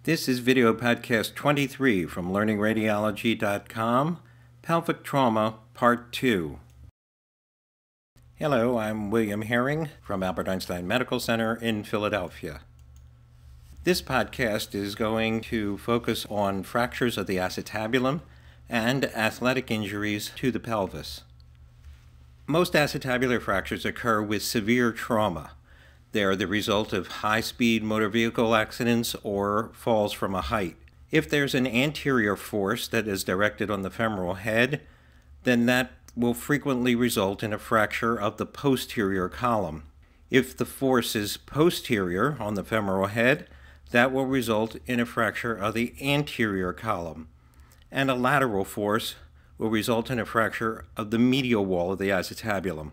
This is video podcast 23 from LearningRadiology.com, Pelvic Trauma, Part 2. Hello, I'm William Herring from Albert Einstein Medical Center in Philadelphia. This podcast is going to focus on fractures of the acetabulum and athletic injuries to the pelvis. Most acetabular fractures occur with severe trauma. They are the result of high-speed motor vehicle accidents or falls from a height. If there's an anterior force that is directed on the femoral head, then that will frequently result in a fracture of the posterior column. If the force is posterior on the femoral head, that will result in a fracture of the anterior column. And a lateral force will result in a fracture of the medial wall of the acetabulum.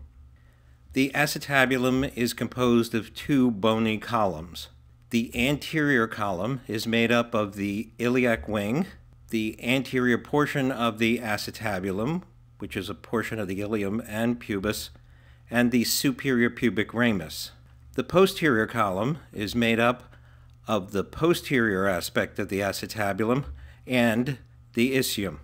The acetabulum is composed of two bony columns. The anterior column is made up of the iliac wing, the anterior portion of the acetabulum, which is a portion of the ilium and pubis, and the superior pubic ramus. The posterior column is made up of the posterior aspect of the acetabulum and the ischium.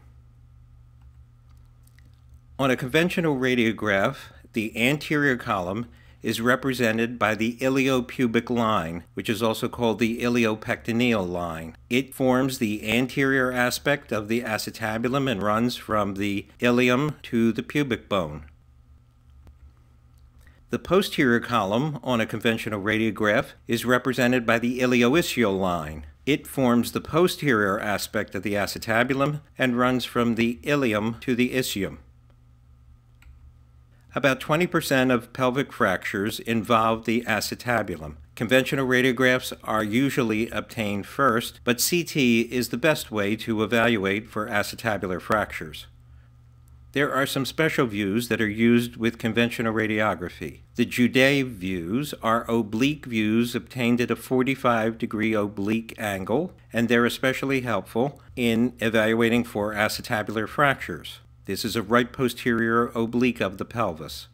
On a conventional radiograph, the anterior column is represented by the iliopubic line, which is also called the iliopectineal line. It forms the anterior aspect of the acetabulum and runs from the ilium to the pubic bone. The posterior column on a conventional radiograph is represented by the ilioischial line. It forms the posterior aspect of the acetabulum and runs from the ilium to the ischium. About 20% of pelvic fractures involve the acetabulum. Conventional radiographs are usually obtained first, but CT is the best way to evaluate for acetabular fractures. There are some special views that are used with conventional radiography. The Judet views are oblique views obtained at a 45-degree oblique angle, and they're especially helpful in evaluating for acetabular fractures. This is a right posterior oblique of the pelvis.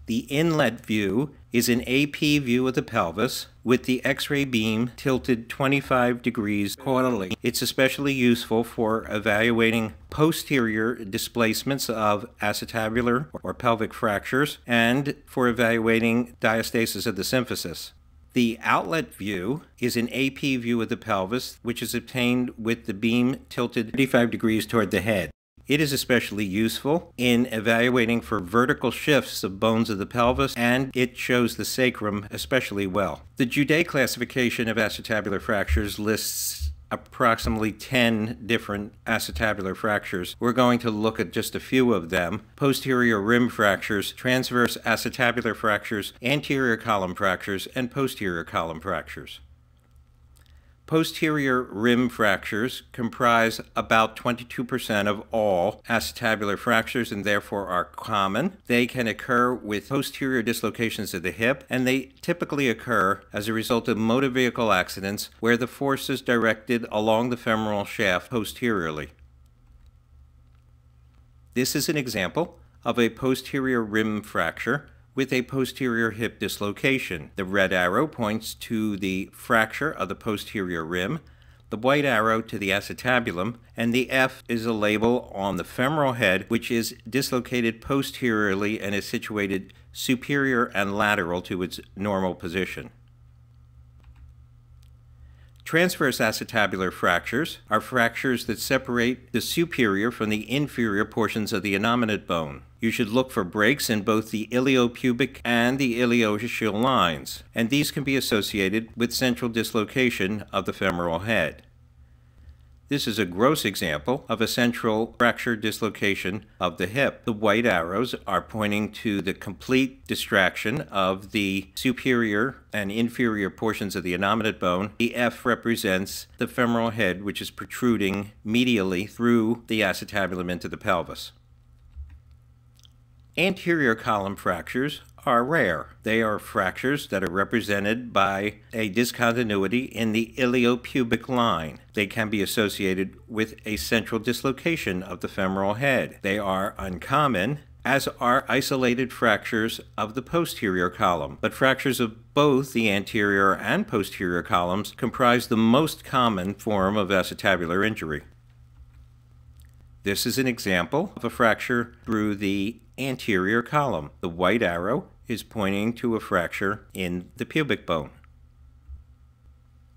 The Inlet view is an AP view of the pelvis with the X-ray beam tilted 25 degrees caudally. It's especially useful for evaluating posterior displacements of acetabular or pelvic fractures and for evaluating diastasis of the symphysis. The Outlet view is an AP view of the pelvis, which is obtained with the beam tilted 35 degrees toward the head. It is especially useful in evaluating for vertical shifts of bones of the pelvis, and it shows the sacrum especially well. The Judet classification of acetabular fractures lists approximately 10 different acetabular fractures. We're going to look at just a few of them: posterior rim fractures, transverse acetabular fractures, anterior column fractures, and posterior column fractures. Posterior rim fractures comprise about 22% of all acetabular fractures and therefore are common. They can occur with posterior dislocations of the hip, and they typically occur as a result of motor vehicle accidents where the force is directed along the femoral shaft posteriorly. This is an example of a posterior rim fracture with a posterior hip dislocation. The red arrow points to the fracture of the posterior rim, the white arrow to the acetabulum, and the F is a label on the femoral head, which is dislocated posteriorly and is situated superior and lateral to its normal position. Transverse acetabular fractures are fractures that separate the superior from the inferior portions of the innominate bone. You should look for breaks in both the iliopubic and the ilioischial lines, and these can be associated with central dislocation of the femoral head. This is a gross example of a central fracture dislocation of the hip. The white arrows are pointing to the complete distraction of the superior and inferior portions of the innominate bone. The F represents the femoral head, which is protruding medially through the acetabulum into the pelvis. Anterior column fractures are rare. They are fractures that are represented by a discontinuity in the iliopubic line. They can be associated with a central dislocation of the femoral head. They are uncommon, as are isolated fractures of the posterior column, but fractures of both the anterior and posterior columns comprise the most common form of acetabular injury. This is an example of a fracture through the anterior column. The white arrow is pointing to a fracture in the pubic bone.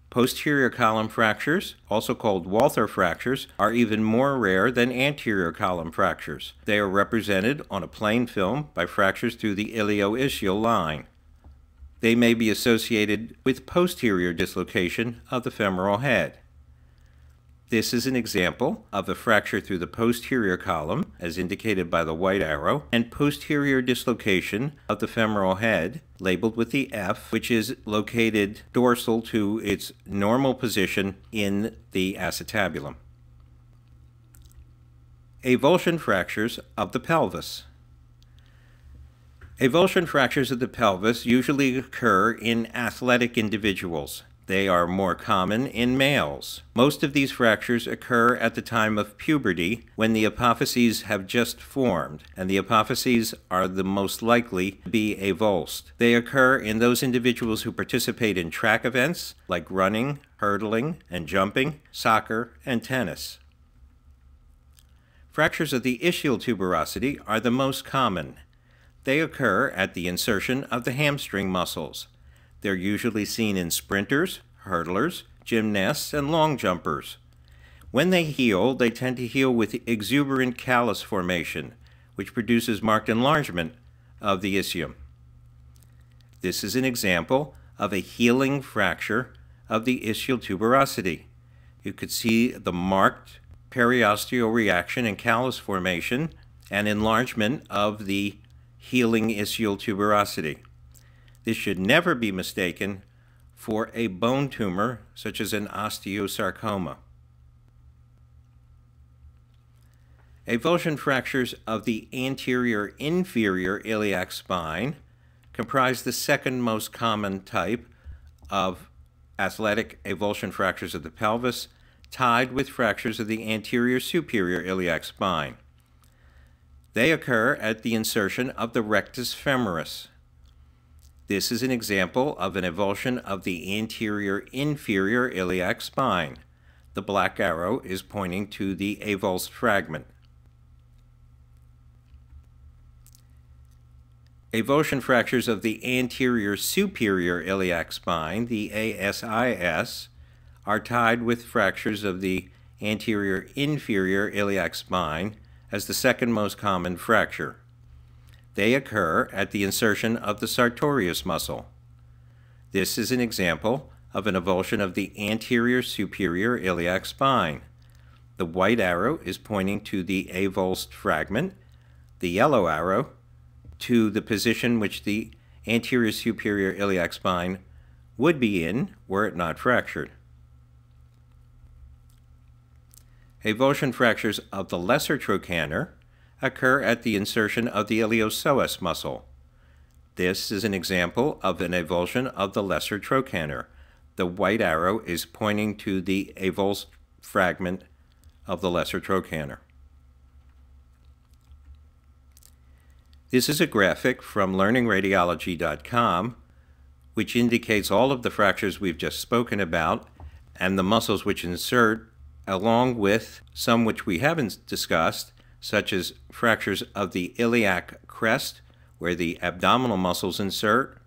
Posterior column fractures, also called Walther fractures, are even more rare than anterior column fractures. They are represented on a plain film by fractures through the ilio-ischial line. They may be associated with posterior dislocation of the femoral head. This is an example of a fracture through the posterior column, as indicated by the white arrow, and posterior dislocation of the femoral head, labeled with the F, which is located dorsal to its normal position in the acetabulum. Avulsion fractures of the pelvis. Avulsion fractures of the pelvis usually occur in athletic individuals. They are more common in males. Most of these fractures occur at the time of puberty, when the apophyses have just formed, and the apophyses are the most likely to be avulsed. They occur in those individuals who participate in track events like running, hurdling, and jumping, soccer, and tennis. Fractures of the ischial tuberosity are the most common. They occur at the insertion of the hamstring muscles. They're usually seen in sprinters, hurdlers, gymnasts, and long jumpers. When they heal, they tend to heal with exuberant callus formation, which produces marked enlargement of the ischium. This is an example of a healing fracture of the ischial tuberosity. You could see the marked periosteal reaction and callus formation and enlargement of the healing ischial tuberosity. This should never be mistaken for a bone tumor, such as an osteosarcoma. Avulsion fractures of the anterior-inferior iliac spine comprise the second most common type of athletic avulsion fractures of the pelvis, tied with fractures of the anterior-superior iliac spine. They occur at the insertion of the rectus femoris. This is an example of an avulsion of the anterior-inferior iliac spine. The black arrow is pointing to the avulsed fragment. Avulsion fractures of the anterior-superior iliac spine, the ASIS, are tied with fractures of the anterior-inferior iliac spine as the second most common fracture. They occur at the insertion of the sartorius muscle. This is an example of an avulsion of the anterior-superior iliac spine. The white arrow is pointing to the avulsed fragment, the yellow arrow to the position which the anterior-superior iliac spine would be in were it not fractured. Avulsion fractures of the lesser trochanter occur at the insertion of the iliopsoas muscle. This is an example of an avulsion of the lesser trochanter. The white arrow is pointing to the avulsed fragment of the lesser trochanter. This is a graphic from LearningRadiology.com, which indicates all of the fractures we've just spoken about and the muscles which insert, along with some which we haven't discussed, such as fractures of the iliac crest, where the abdominal muscles insert,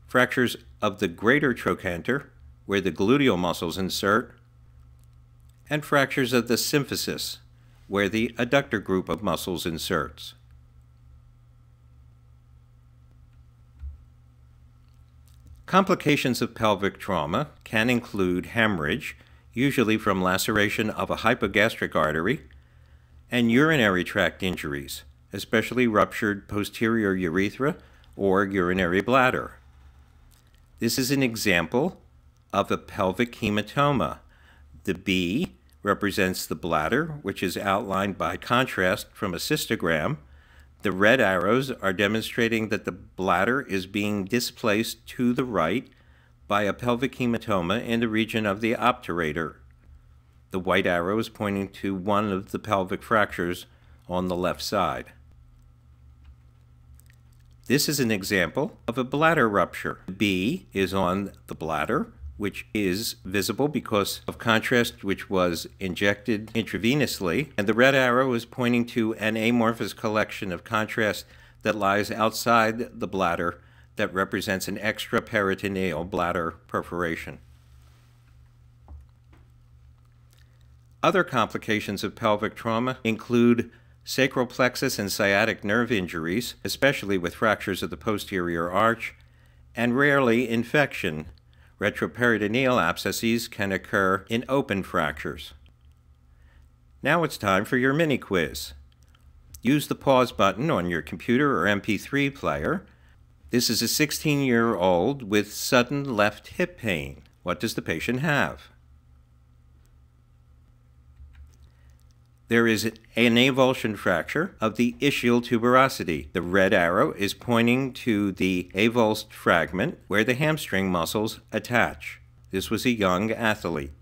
fractures of the greater trochanter, where the gluteal muscles insert, and fractures of the symphysis, where the adductor group of muscles inserts. Complications of pelvic trauma can include hemorrhage, usually from laceration of a hypogastric artery, and urinary tract injuries, especially ruptured posterior urethra or urinary bladder. This is an example of a pelvic hematoma. The B represents the bladder, which is outlined by contrast from a cystogram. The red arrows are demonstrating that the bladder is being displaced to the right by a pelvic hematoma in the region of the obturator. The white arrow is pointing to one of the pelvic fractures on the left side. This is an example of a bladder rupture. The B is on the bladder, which is visible because of contrast which was injected intravenously, and the red arrow is pointing to an amorphous collection of contrast that lies outside the bladder that represents an extraperitoneal bladder perforation. Other complications of pelvic trauma include sacral plexus and sciatic nerve injuries, especially with fractures of the posterior arch, and rarely infection. Retroperitoneal abscesses can occur in open fractures. Now it's time for your mini quiz. Use the pause button on your computer or MP3 player. This is a 16-year-old with sudden left hip pain. What does the patient have? There is an avulsion fracture of the ischial tuberosity. The red arrow is pointing to the avulsed fragment where the hamstring muscles attach. This was a young athlete.